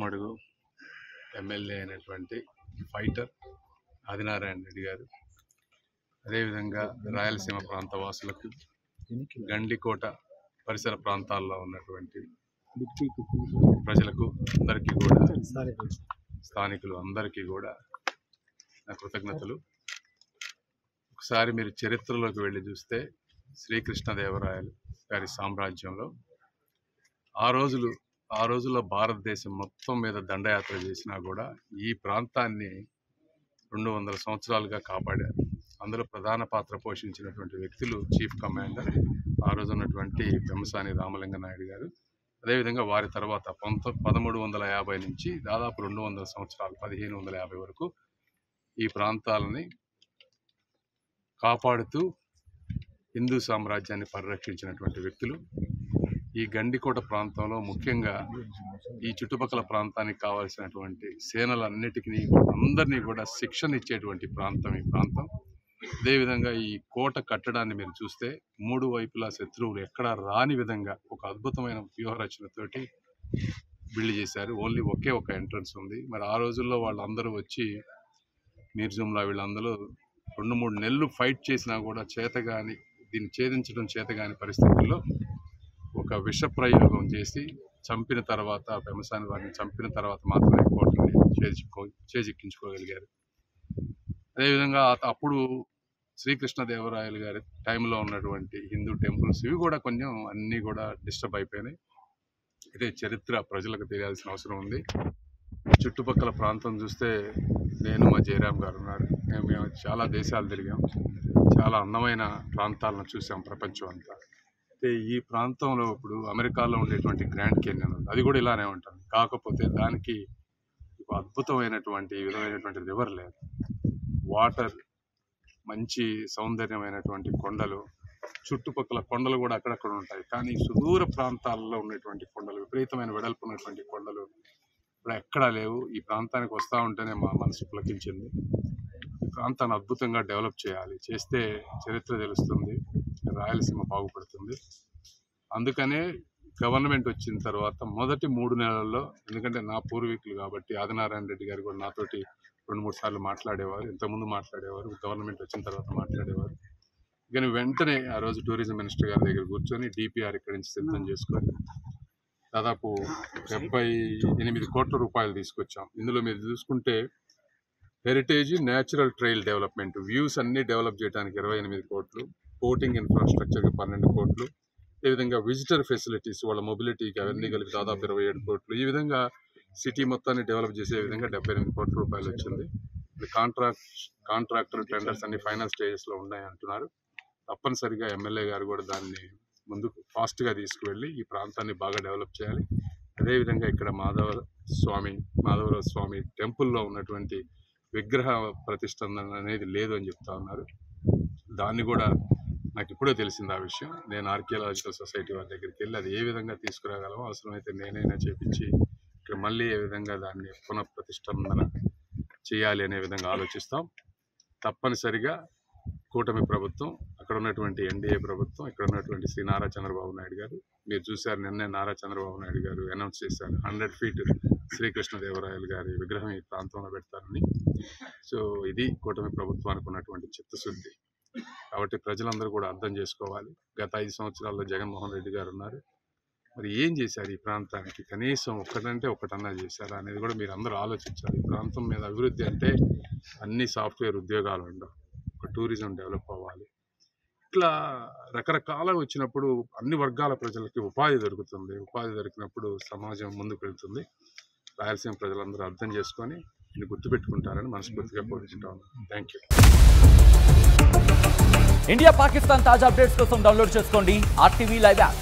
అడుగు ఎమ్మెల్యే అయినటువంటి ఫైటర్ ఆదినారాయణ రెడ్డి గారు, అదేవిధంగా రాయలసీమ ప్రాంత వాసులకు, గండికోట పరిసర ప్రాంతాల్లో ఉన్నటువంటి ప్రజలకు అందరికీ కూడా, స్థానికులు అందరికీ కూడా నా కృతజ్ఞతలు. ఒకసారి మీరు చరిత్రలోకి వెళ్ళి చూస్తే శ్రీకృష్ణదేవరాయలు గారి సామ్రాజ్యంలో ఆ రోజుల్లో భారతదేశం మొత్తం మీద దండయాత్ర చేసినా కూడా ఈ ప్రాంతాన్ని 200 సంవత్సరాలుగా కాపాడారు. అందులో ప్రధాన పాత్ర పోషించినటువంటి వ్యక్తులు చీఫ్ కమాండర్ ఆ రోజు ఉన్నటువంటి పెమ్మసాని రామలింగ నాయుడు గారు, అదేవిధంగా వారి తర్వాత 1350 నుంచి దాదాపు 200 సంవత్సరాలు 1550 వరకు ఈ ప్రాంతాలని కాపాడుతూ హిందూ సామ్రాజ్యాన్ని పరిరక్షించినటువంటి వ్యక్తులు. ఈ గండికోట ప్రాంతంలో ముఖ్యంగా ఈ చుట్టుపక్కల ప్రాంతానికి కావాల్సినటువంటి సేనలన్నిటికీ అందరినీ కూడా శిక్షణ ఇచ్చేటువంటి ప్రాంతం ఈ ప్రాంతం. అదేవిధంగా ఈ కోట కట్టడాన్ని మీరు చూస్తే 3 వైపులా శత్రువులు ఎక్కడా రాని విధంగా ఒక అద్భుతమైన వ్యూహరచనతోటి బిల్డ్ చేశారు. ఓన్లీ ఒకే ఒక ఎంట్రన్స్ ఉంది. మరి ఆ రోజుల్లో వాళ్ళందరూ వచ్చి మీర్జుమ్లా వీళ్ళందరూ 2-3 నెలలు ఫైట్ చేసినా కూడా చేతగాని, దీన్ని ఛేదించడం చేతగాని పరిస్థితుల్లో ఒక విష ప్రయోగం చేసి చంపిన తర్వాత, పెమ్మసాని వారిని చంపిన తర్వాత మాత్రమే కోటని చేజిక్కించుకోగలిగారు. అదేవిధంగా అప్పుడు శ్రీకృష్ణదేవరాయలు గారి టైంలో ఉన్నటువంటి హిందూ టెంపుల్స్ ఇవి కూడా కొంచెం అన్నీ కూడా డిస్టర్బ్ అయిపోయినాయి. ఇదే చరిత్ర ప్రజలకు తెలియాల్సిన అవసరం ఉంది. చుట్టుపక్కల ప్రాంతం చూస్తే నేను మా జయరామ్ గారు ఉన్నారు, మేము చాలా దేశాలు తిరిగాం, చాలా అందమైన ప్రాంతాలను చూసాం ప్రపంచం అంతా. అయితే ఈ ప్రాంతంలో ఇప్పుడు అమెరికాలో ఉండేటువంటి గ్రాండ్ క్యాన్యన్ ఉంది, అది కూడా ఇలానే ఉంటుంది. కాకపోతే దానికి అద్భుతమైనటువంటి విధమైనటువంటి రివర్ లేదు, వాటర్, మంచి సౌందర్యమైనటువంటి కొండలు, చుట్టుపక్కల కొండలు కూడా అక్కడక్కడ ఉంటాయి. కానీ సుదూర ప్రాంతాల్లో ఉన్నటువంటి కొండలు, విపరీతమైన వెడల్పు ఉన్నటువంటి కొండలు ఇప్పుడు ఎక్కడా లేవు. ఈ ప్రాంతానికి వస్తూ ఉంటేనే మా మనసు పులకించింది. ఈ ప్రాంతాన్ని అద్భుతంగా డెవలప్ చేయాలి, చేస్తే చరిత్ర తెలుస్తుంది, రాయలసీమ బాగుపడుతుంది. అందుకనే గవర్నమెంట్ వచ్చిన తర్వాత మొదటి 3 నెలల్లో, ఎందుకంటే నా పూర్వీకులు కాబట్టి ఆదినారాయణ రెడ్డి గారు కూడా నాతోటి 2-3 సార్లు మాట్లాడేవారు, ఇంతకుముందు మాట్లాడేవారు, గవర్నమెంట్ వచ్చిన తర్వాత మాట్లాడేవారు. కానీ వెంటనే ఆ రోజు టూరిజం మినిస్టర్ గారి దగ్గర కూర్చొని డిపిఆర్ ఇక్కడి నుంచి సిద్ధం చేసుకొని దాదాపు 78 కోట్ల రూపాయలు తీసుకొచ్చాం. ఇందులో మీరు చూసుకుంటే heritage, natural trail development, views అన్నీ డెవలప్ చేయడానికి 28 కోట్లు, బోటింగ్ ఇన్ఫ్రాస్ట్రక్చర్కి 12 కోట్లు, ఈ విధంగా విజిటర్ ఫెసిలిటీస్ వాళ్ళ మొబిలిటీకి అవన్నీ కలిపి దాదాపు 27 కోట్లు, ఈ విధంగా సిటీ మొత్తాన్ని డెవలప్ చేసే విధంగా 78 కోట్ల రూపాయలు వచ్చింది. కాంట్రాక్టర్ టెండర్స్ అన్ని ఫైనల్ స్టేజెస్లో ఉన్నాయి అంటున్నారు. తప్పనిసరిగా ఎమ్మెల్యే గారు కూడా దాన్ని ముందుకు ఫాస్ట్గా తీసుకువెళ్ళి ఈ ప్రాంతాన్ని బాగా డెవలప్ చేయాలి. అదేవిధంగా ఇక్కడ మాధవరావు స్వామి టెంపుల్లో ఉన్నటువంటి విగ్రహ ప్రతిష్ఠాన అనేది లేదు అని చెప్తా ఉన్నారు. దాన్ని కూడా నాకు ఇప్పుడే తెలిసింది ఆ విషయం. నేను ఆర్కియాలజికల్ సొసైటీ వారి దగ్గరికి వెళ్ళి అది ఏ విధంగా తీసుకురాగలమో, అవసరమైతే నేనైనా చేపించి ఇక్కడ మళ్ళీ ఏ విధంగా దాన్ని పునఃప్రతిష్ఠాపన చేయాలి అనే విధంగా ఆలోచిస్తాం. తప్పనిసరిగా కూటమి ప్రభుత్వం, అక్కడ ఉన్నటువంటి ఎన్డీఏ ప్రభుత్వం, ఇక్కడ ఉన్నటువంటి శ్రీ నారా చంద్రబాబు నాయుడు గారు, మీరు చూశారు నిన్నే నారా చంద్రబాబు నాయుడు గారు అనౌన్స్ చేశారు 100 ఫీట్ శ్రీకృష్ణదేవరాయలు గారి విగ్రహం ఈ ప్రాంతంలో పెడతారని. సో ఇది కూటమి ప్రభుత్వానికి ఉన్నటువంటి చిత్తశుద్ధి. కాబట్టి ప్రజలందరూ కూడా అర్థం చేసుకోవాలి. గత 5 సంవత్సరాల్లో జగన్మోహన్ రెడ్డి గారు ఉన్నారు, మరి ఏం చేశారు ఈ ప్రాంతానికి? కనీసం ఒకటన్నా చేశారా అనేది కూడా మీరు అందరూ ఆలోచించాలి. ఈ ప్రాంతం మీద అభివృద్ధి అంటే అన్ని సాఫ్ట్వేర్ ఉద్యోగాలు ఉండవు, ఒక టూరిజం డెవలప్ అవ్వాలి. ఇట్లా రకరకాలుగా వచ్చినప్పుడు అన్ని వర్గాల ప్రజలకి ఉపాధి దొరుకుతుంది. ఉపాధి దొరికినప్పుడు సమాజం ముందుకు వెళ్తుంది. రాయలసీమ ప్రజలందరూ అర్థం చేసుకొని ఇది గుర్తుపెట్టుకుంటారని మనస్ఫూర్తిగా కోరుకుంటాను. Thank you. ఇండియా పాకిస్తాన్ తాజా అప్డేట్స్ కోసం డౌన్లోడ్ చేసుకోండి RTV లైవ్ యాప్.